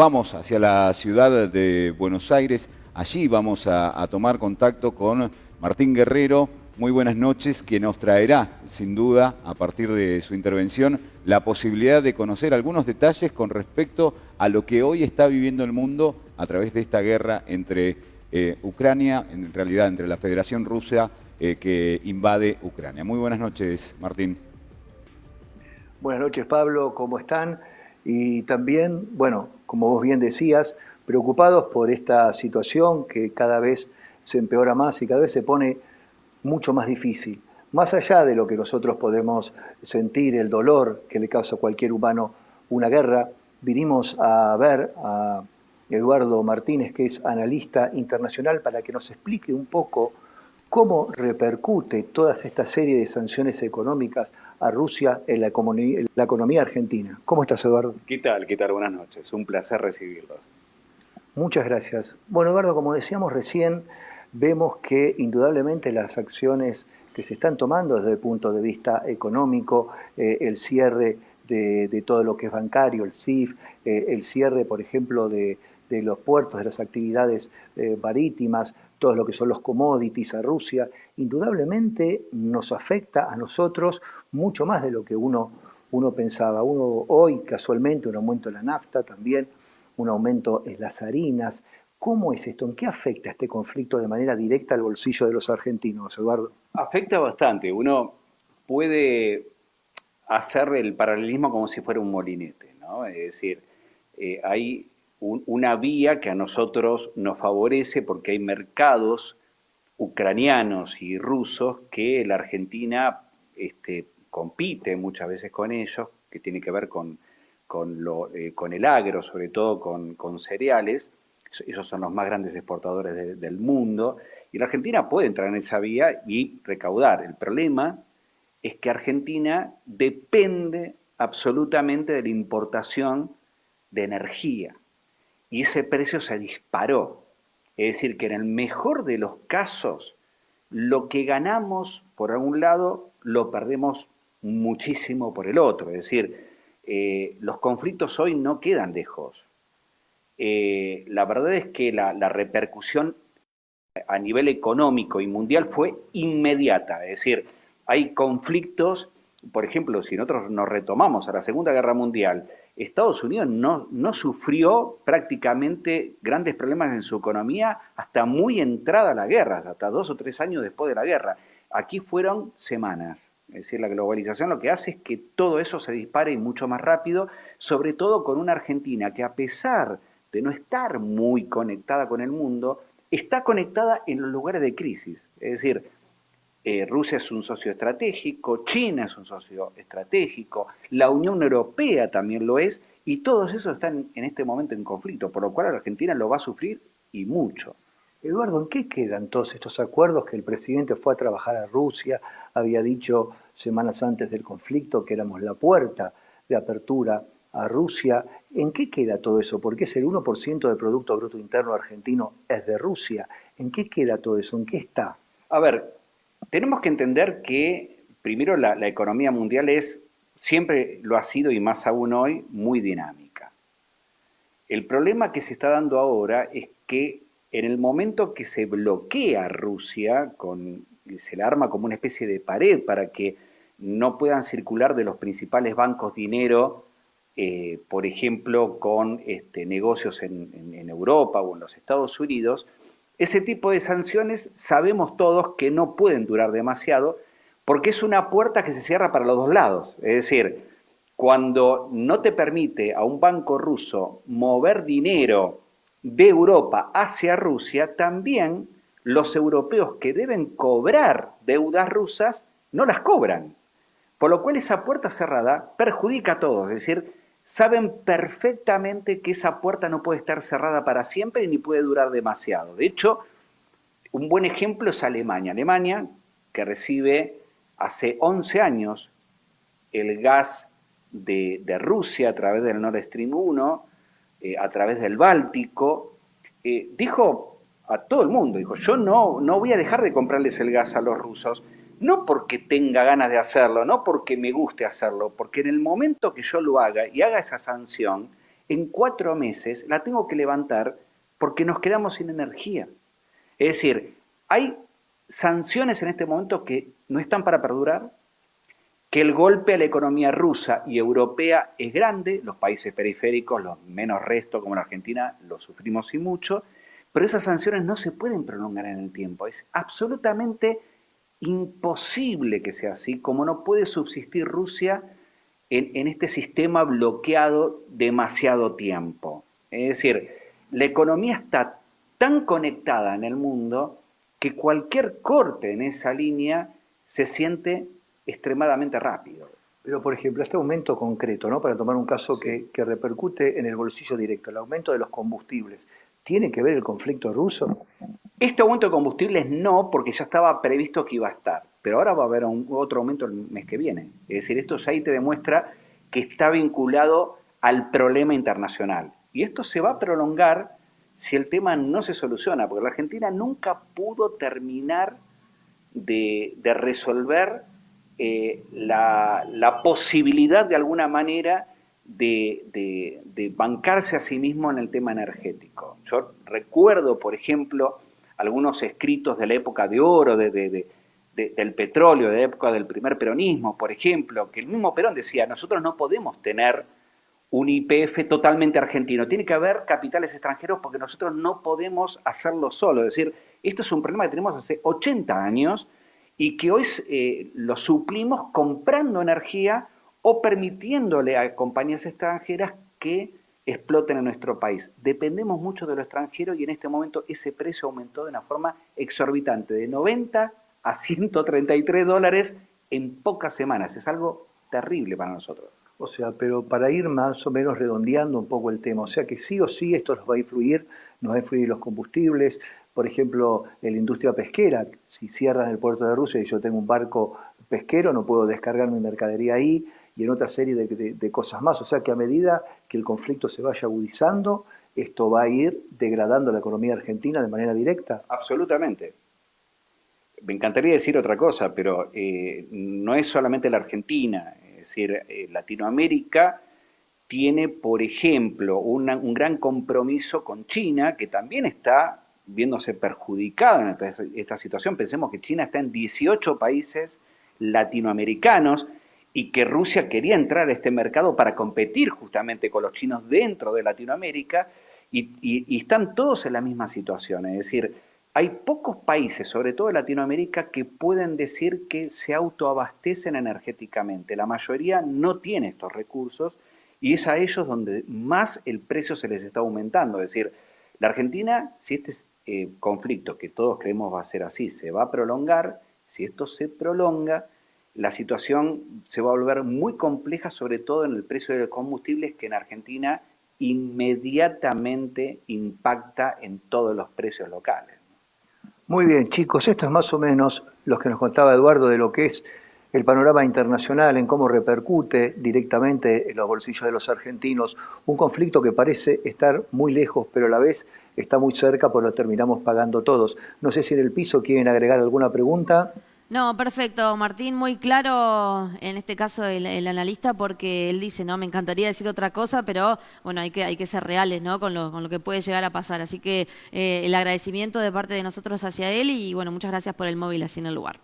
vamos hacia la ciudad de Buenos Aires. Allí vamos a tomar contacto con Martín Guerrero. Muy buenas noches, que nos traerá, sin duda, a partir de su intervención, la posibilidad de conocer algunos detalles con respecto a lo que hoy está viviendo el mundo a través de esta guerra entre Ucrania, en realidad entre la Federación Rusa que invade Ucrania. Muy buenas noches, Martín. Buenas noches, Pablo, ¿cómo están? Y también, bueno, como vos bien decías, preocupados por esta situación que cada vez se empeora más y cada vez se pone mucho más difícil. Más allá de lo que nosotros podemos sentir, el dolor que le causa a cualquier humano una guerra, vinimos a ver a Eduardo Martínez, que es analista internacional, para que nos explique un poco cómo repercute toda esta serie de sanciones económicas a Rusia en la economía argentina. ¿Cómo estás, Eduardo? ¿Qué tal? ¿Qué tal? Buenas noches. Un placer recibirlos. Muchas gracias. Bueno, Eduardo, como decíamos recién, vemos que indudablemente las acciones que se están tomando desde el punto de vista económico, el cierre de todo lo que es bancario, el CIF, el cierre, por ejemplo, de los puertos, de las actividades marítimas, todo lo que son los commodities a Rusia, indudablemente nos afecta a nosotros mucho más de lo que uno pensaba. Uno hoy, casualmente, un aumento en la nafta también, un aumento en las harinas. ¿Cómo es esto? ¿En qué afecta este conflicto de manera directa al bolsillo de los argentinos, Eduardo? Afecta bastante. Uno puede hacer el paralelismo como si fuera un molinete, ¿no? Es decir, hay una vía que a nosotros nos favorece porque hay mercados ucranianos y rusos que la Argentina compite muchas veces con ellos, que tiene que ver con el agro, sobre todo con cereales. Ellos son los más grandes exportadores del mundo, y la Argentina puede entrar en esa vía y recaudar. El problema es que Argentina depende absolutamente de la importación de energía, y ese precio se disparó. Es decir, que en el mejor de los casos, lo que ganamos por algún lado, lo perdemos muchísimo por el otro. Es decir, los conflictos hoy no quedan lejos. La verdad es que la repercusión a nivel económico y mundial fue inmediata. Es decir, hay conflictos, por ejemplo, si nosotros nos retomamos a la Segunda Guerra Mundial, Estados Unidos no sufrió prácticamente grandes problemas en su economía hasta muy entrada la guerra, hasta 2 o 3 años después de la guerra. Aquí fueron semanas. Es decir, la globalización lo que hace es que todo eso se dispare mucho más rápido, sobre todo con una Argentina que, a pesar de no estar muy conectada con el mundo, está conectada en los lugares de crisis. Es decir, Rusia es un socio estratégico, China es un socio estratégico, la Unión Europea también lo es, y todos esos están en este momento en conflicto, por lo cual la Argentina lo va a sufrir y mucho. Eduardo, ¿en qué quedan todos estos acuerdos que el presidente fue a trabajar a Rusia? Había dicho semanas antes del conflicto que éramos la puerta de apertura a Rusia. ¿En qué queda todo eso? Porque es el 1% del Producto Bruto Interno argentino es de Rusia. ¿En qué queda todo eso? ¿En qué está? A ver, tenemos que entender que primero la economía mundial siempre lo ha sido y más aún hoy, muy dinámica. El problema que se está dando ahora es que en el momento que se bloquea Rusia, se la arma como una especie de pared para que no puedan circular de los principales bancos dinero, por ejemplo, con negocios en Europa o en los Estados Unidos, ese tipo de sanciones sabemos todos que no pueden durar demasiado porque es una puerta que se cierra para los dos lados. Es decir, cuando no te permite a un banco ruso mover dinero de Europa hacia Rusia, también los europeos que deben cobrar deudas rusas no las cobran. Por lo cual esa puerta cerrada perjudica a todos. Es decir, saben perfectamente que esa puerta no puede estar cerrada para siempre ni puede durar demasiado. De hecho, un buen ejemplo es Alemania. Alemania, que recibe hace 11 años el gas de Rusia a través del Nord Stream 1, a través del Báltico, dijo a todo el mundo, dijo, yo no voy a dejar de comprarles el gas a los rusos, no porque tenga ganas de hacerlo, no porque me guste hacerlo, porque en el momento que yo lo haga y haga esa sanción, en 4 meses la tengo que levantar porque nos quedamos sin energía. Es decir, hay sanciones en este momento que no están para perdurar, que el golpe a la economía rusa y europea es grande, los países periféricos, los menos restos como la Argentina, lo sufrimos y mucho, pero esas sanciones no se pueden prolongar en el tiempo. Es absolutamente imposible que sea así, como no puede subsistir Rusia en este sistema bloqueado demasiado tiempo. Es decir, la economía está tan conectada en el mundo que cualquier corte en esa línea se siente extremadamente rápido. Pero, por ejemplo, este aumento concreto, ¿no? Para tomar un caso que repercute en el bolsillo directo, el aumento de los combustibles, ¿tiene que ver el conflicto ruso? Este aumento de combustibles no, porque ya estaba previsto que iba a estar, pero ahora va a haber otro aumento el mes que viene. Es decir, esto ya ahí te demuestra que está vinculado al problema internacional. Y esto se va a prolongar si el tema no se soluciona, porque la Argentina nunca pudo terminar de resolver la posibilidad de alguna manera de bancarse a sí mismo en el tema energético. Yo recuerdo, por ejemplo, algunos escritos de la época de oro del petróleo, de la época del primer peronismo, por ejemplo, que el mismo Perón decía, nosotros no podemos tener un YPF totalmente argentino, tiene que haber capitales extranjeros porque nosotros no podemos hacerlo solo. Es decir, esto es un problema que tenemos hace 80 años y que hoy lo suplimos comprando energía o permitiéndole a compañías extranjeras que exploten en nuestro país. Dependemos mucho de lo extranjero y en este momento ese precio aumentó de una forma exorbitante, de 90 a 133 dólares en pocas semanas. Es algo terrible para nosotros. O sea, pero para ir más o menos redondeando un poco el tema, o sea que sí o sí esto nos va a influir los combustibles, por ejemplo, en la industria pesquera, si cierran el puerto de Rusia y yo tengo un barco pesquero, no puedo descargar mi mercadería ahí, y en otra serie de cosas más. O sea que a medida que el conflicto se vaya agudizando, esto va a ir degradando la economía argentina de manera directa. Absolutamente. Me encantaría decir otra cosa, pero no es solamente la Argentina. Es decir, Latinoamérica tiene, por ejemplo, un gran compromiso con China, que también está viéndose perjudicada en esta situación. Pensemos que China está en 18 países latinoamericanos y que Rusia quería entrar a este mercado para competir justamente con los chinos dentro de Latinoamérica y están todos en la misma situación. Es decir, hay pocos países, sobre todo en Latinoamérica, que pueden decir que se autoabastecen energéticamente. La mayoría no tiene estos recursos y es a ellos donde más el precio se les está aumentando. Es decir, la Argentina, si este conflicto, que todos creemos va a ser así, se va a prolongar, si esto se prolonga, la situación se va a volver muy compleja, sobre todo en el precio de los combustibles, que en Argentina inmediatamente impacta en todos los precios locales. Muy bien, chicos, esto es más o menos lo que nos contaba Eduardo de lo que es el panorama internacional, en cómo repercute directamente en los bolsillos de los argentinos, un conflicto que parece estar muy lejos, pero a la vez está muy cerca, pues lo terminamos pagando todos. No sé si en el piso quieren agregar alguna pregunta. No, perfecto, Martín, muy claro en este caso el analista, porque él dice, no, me encantaría decir otra cosa, pero bueno, hay que ser reales, ¿no? Con lo que puede llegar a pasar. Así que el agradecimiento de parte de nosotros hacia él y bueno, muchas gracias por el móvil allí en el lugar.